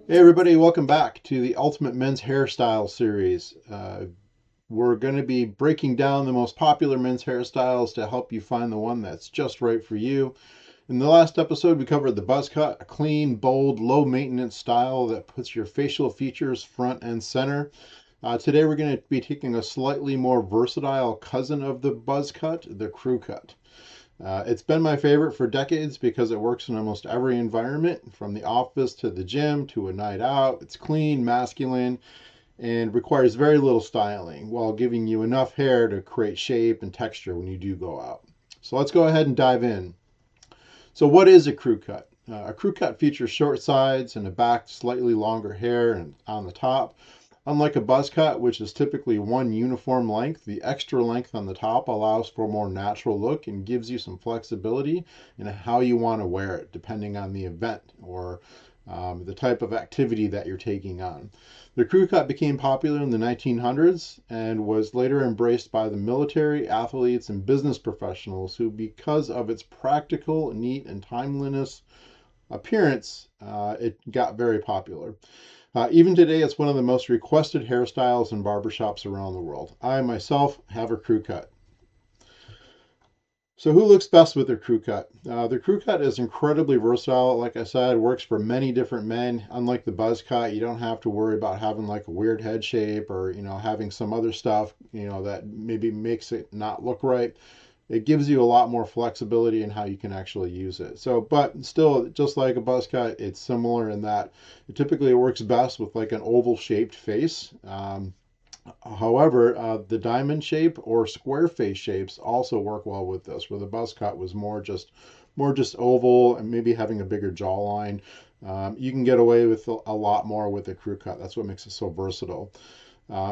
Hey everybody, welcome back to the Ultimate Men's Hairstyle series. We're going to be breaking down the most popular men's hairstyles to help you find the one that's just right for you. In the last episode, we covered the buzz cut, a clean, bold, low maintenance style that puts your facial features front and center. Today, we're going to be taking a slightly more versatile cousin of the buzz cut, the crew cut. It's been my favorite for decades because it works in almost every environment, from the office to the gym to a night out. It's clean, masculine, and requires very little styling while giving you enough hair to create shape and texture when you do go out. So let's go ahead and dive in. So, what is a crew cut? A crew cut features short sides and a back, slightly longer hair and on the top. Unlike a buzz cut, which is typically one uniform length, the extra length on the top allows for a more natural look and gives you some flexibility in how you want to wear it, depending on the event or the type of activity that you're taking on. The crew cut became popular in the 1900s and was later embraced by the military, athletes, and business professionals who, because of its practical, neat, and timeliness appearance, it got very popular. Even today, it's one of the most requested hairstyles in barbershops around the world. I myself have a crew cut. So, who looks best with their crew cut? The crew cut is incredibly versatile. Like I said, works for many different men. Unlike the buzz cut, you don't have to worry about having like a weird head shape or having some other stuff that maybe makes it not look right. It gives you a lot more flexibility in how you can actually use it. So, but still, just like a buzz cut, it's similar in that it typically works best with like an oval shaped face. However, the diamond shape or square face shapes also work well with this, where the buzz cut was more just oval and maybe having a bigger jawline. You can get away with a lot more with the crew cut. That's what makes it so versatile.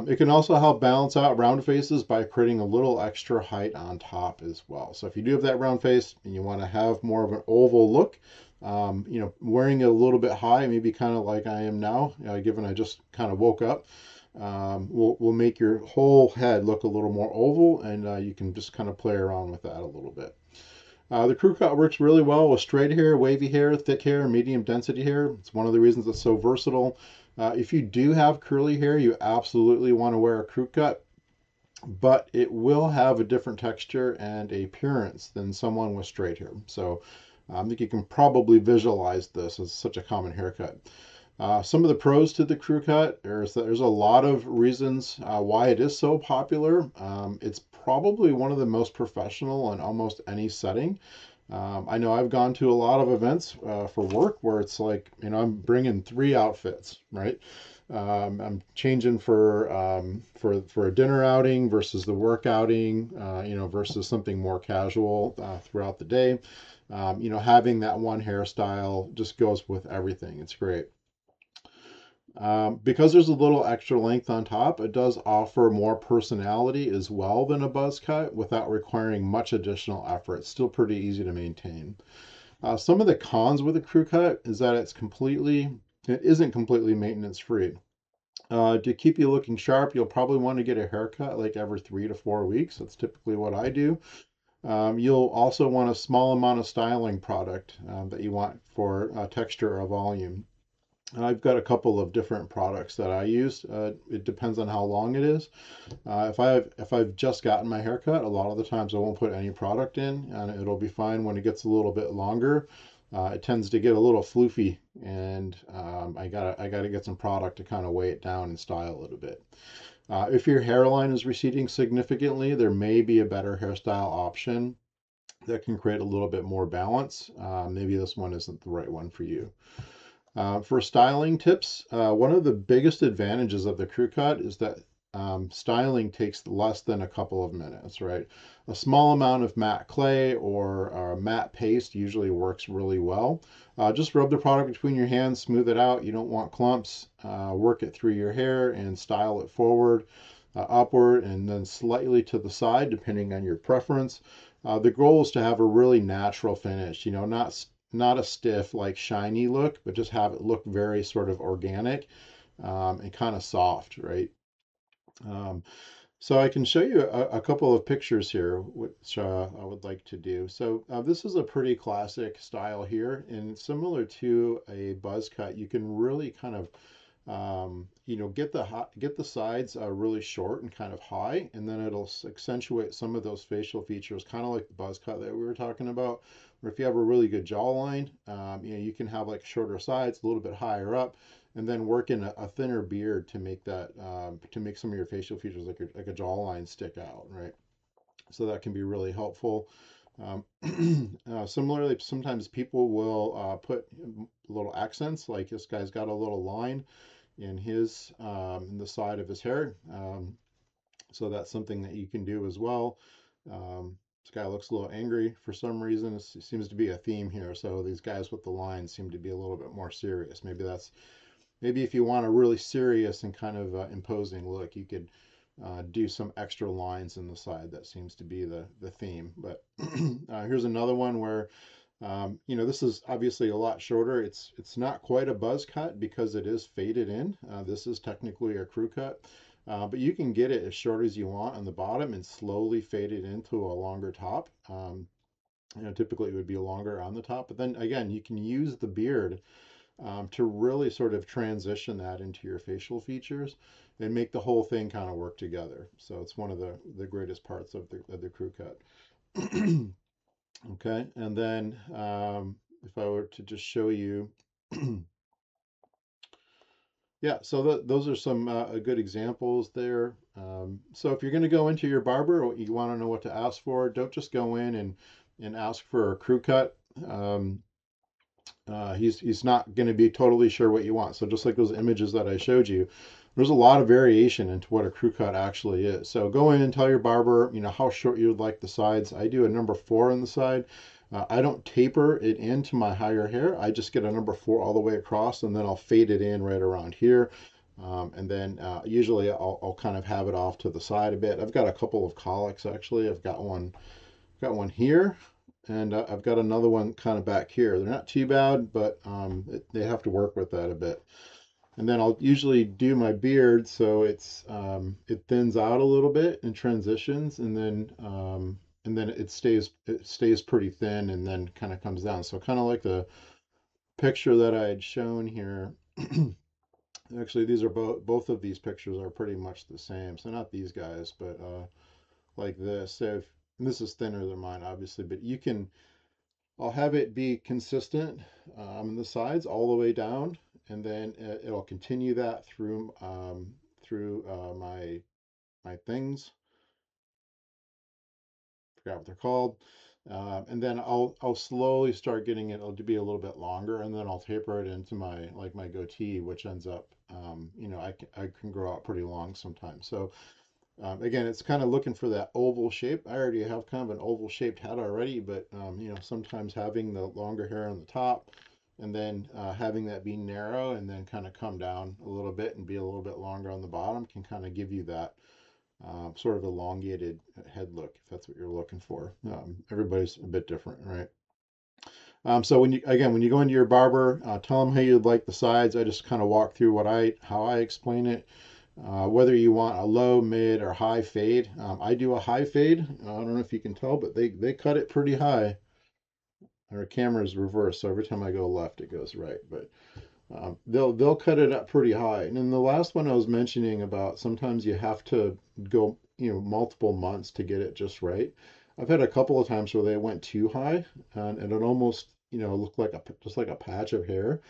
It can also help balance out round faces by creating a little extra height on top as well. So if you do have that round face and you want to have more of an oval look, wearing it a little bit high, maybe kind of like I am now, given I just kind of woke up, will make your whole head look a little more oval, and you can just kind of play around with that a little bit. The crew cut works really well with straight hair, wavy hair, thick hair, medium density hair. It's one of the reasons it's so versatile. If you do have curly hair, you absolutely want to wear a crew cut, but it will have a different texture and appearance than someone with straight hair. So I think you can probably visualize this as such a common haircut. Some of the pros to the crew cut is that there's a lot of reasons why it is so popular. It's probably one of the most professional in almost any setting. I know I've gone to a lot of events for work where it's like, I'm bringing three outfits, right? I'm changing for a dinner outing versus the work outing, versus something more casual throughout the day. Having that one hairstyle just goes with everything. It's great. Because there's a little extra length on top, it does offer more personality as well than a buzz cut without requiring much additional effort. It's still pretty easy to maintain. Some of the cons with a crew cut is that it isn't completely maintenance free. To keep you looking sharp, you'll probably want to get a haircut like every 3 to 4 weeks. That's typically what I do. You'll also want a small amount of styling product that you want for texture or volume. I've got a couple of different products that I use. It depends on how long it is. If I've just gotten my haircut, a lot of the times I won't put any product in, and it'll be fine when it gets a little bit longer. It tends to get a little floofy, and I gotta get some product to kind of weigh it down and style it a bit. If your hairline is receding significantly, there may be a better hairstyle option that can create a little bit more balance. Maybe this one isn't the right one for you. For styling tips, one of the biggest advantages of the crew cut is that styling takes less than a couple of minutes, right? A small amount of matte clay or matte paste usually works really well. Just rub the product between your hands, smooth it out. You don't want clumps. Work it through your hair and style it forward, upward, and then slightly to the side, depending on your preference. The goal is to have a really natural finish, not a stiff, like shiny look, but just have it look very sort of organic and kind of soft, right? Um, So I can show you a couple of pictures here, which I would like to do. So this is a pretty classic style here, and similar to a buzz cut, you can really kind of get the sides really short and kind of high, and then it'll accentuate some of those facial features, kind of like the buzz cut that we were talking about. Or if you have a really good jawline, you can have like shorter sides, a little bit higher up, and then work in a thinner beard to make that to make some of your facial features like a jawline stick out, right? So that can be really helpful. Similarly, sometimes people will put little accents, like this guy's got a little line in his in the side of his hair. So that's something that you can do as well. This guy looks a little angry for some reason. It seems to be a theme here. So these guys with the lines seem to be a little bit more serious. Maybe if you want a really serious and kind of imposing look, you could do some extra lines in the side. That seems to be the theme. But here's another one where this is obviously a lot shorter. It's not quite a buzz cut because it is faded in. This is technically a crew cut, but you can get it as short as you want on the bottom and slowly fade it into a longer top. Typically it would be longer on the top, but then again, you can use the beard to really sort of transition that into your facial features and make the whole thing kind of work together. So it's one of the greatest parts of the crew cut. Okay, and then if I were to just show you, yeah, so those are some good examples there. So if you're going to go into your barber, or you want to know what to ask for, don't just go in and ask for a crew cut. He's not going to be totally sure what you want. So just like those images that I showed you, there's a lot of variation into what a crew cut actually is. So go in and tell your barber, how short you would like the sides. I do a number 4 on the side. I don't taper it into my higher hair. I just get a number 4 all the way across, and then I'll fade it in right around here. And then usually I'll kind of have it off to the side a bit. I've got a couple of colics actually. I've got one here, and I've got another one kind of back here. They're not too bad, but they have to work with that a bit. And then I'll usually do my beard so it thins out a little bit and transitions, and then it stays pretty thin, and then kind of comes down. So kind of like the picture that I had shown here. Actually, these are both of these pictures are pretty much the same. So not these guys, but like this. So and this is thinner than mine, obviously, but I'll have it be consistent on the sides all the way down, and then it'll continue that through my things. Forgot what they're called. And then I'll slowly start getting it to be a little bit longer, and then I'll taper it into my goatee, which ends up I can grow out pretty long sometimes. So again, it's kind of looking for that oval shape. I already have kind of an oval shaped head already, but sometimes having the longer hair on the top, and then having that be narrow and then kind of come down a little bit and be a little bit longer on the bottom can kind of give you that sort of elongated head look, if that's what you're looking for. Everybody's a bit different, right? So when you go into your barber, tell them how you'd like the sides. I just kind of walk through how I explain it. Whether you want a low, mid, or high fade. I do a high fade. I don't know if you can tell, but they cut it pretty high. Our camera is reversed, so every time I go left, it goes right. But they'll cut it up pretty high. And then the last one I was mentioning about sometimes you have to go multiple months to get it just right. I've had a couple of times where they went too high, and it almost looked like just like a patch of hair.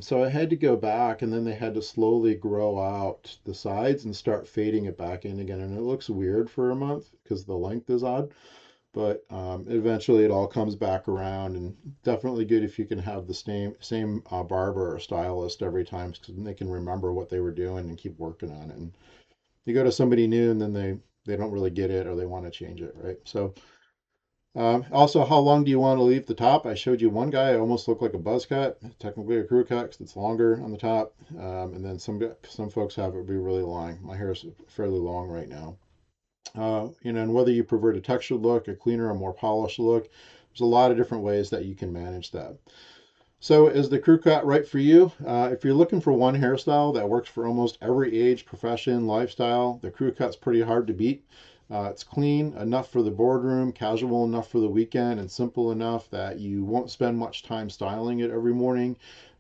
So I had to go back, and then they had to slowly grow out the sides and start fading it back in again. And it looks weird for a month because the length is odd, but eventually it all comes back around. And definitely good if you can have the same barber or stylist every time, because they can remember what they were doing and keep working on it. And you go to somebody new, and then they don't really get it, or they want to change it, right? So also, how long do you want to leave the top? I showed you one guy almost looked like a buzz cut, technically a crew cut because it's longer on the top. And then some folks have it be really long. My hair is fairly long right now. And whether you prefer a textured look, a cleaner, a more polished look, there's a lot of different ways that you can manage that. So is the crew cut right for you? If you're looking for one hairstyle that works for almost every age, profession, lifestyle, the crew cut's pretty hard to beat. It's clean enough for the boardroom, casual enough for the weekend, and simple enough that you won't spend much time styling it every morning.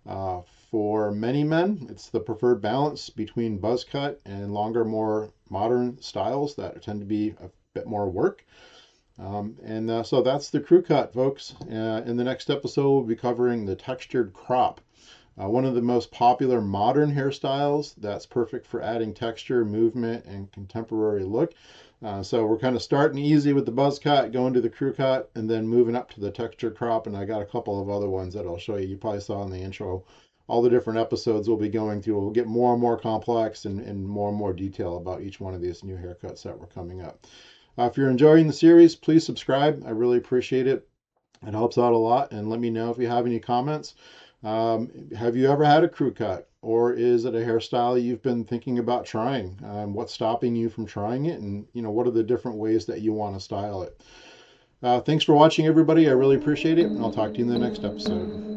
Uh, for many men, it's the preferred balance between buzz cut and longer, more modern styles that tend to be a bit more work. So that's the crew cut, folks. In the next episode, we'll be covering the textured crop, one of the most popular modern hairstyles that's perfect for adding texture, movement, and contemporary look. So we're kind of starting easy with the buzz cut, going to the crew cut, and then moving up to the textured crop. And I got a couple of other ones that I'll show you. You probably saw in the intro. All the different episodes we'll be going through. We'll get more and more complex and more detail about each one of these new haircuts that were coming up. If you're enjoying the series, please subscribe. I really appreciate it. It helps out a lot. And let me know if you have any comments. Have you ever had a crew cut? Or is it a hairstyle you've been thinking about trying? What's stopping you from trying it? And, what are the different ways that you want to style it? Thanks for watching, everybody. I really appreciate it. And I'll talk to you in the next episode.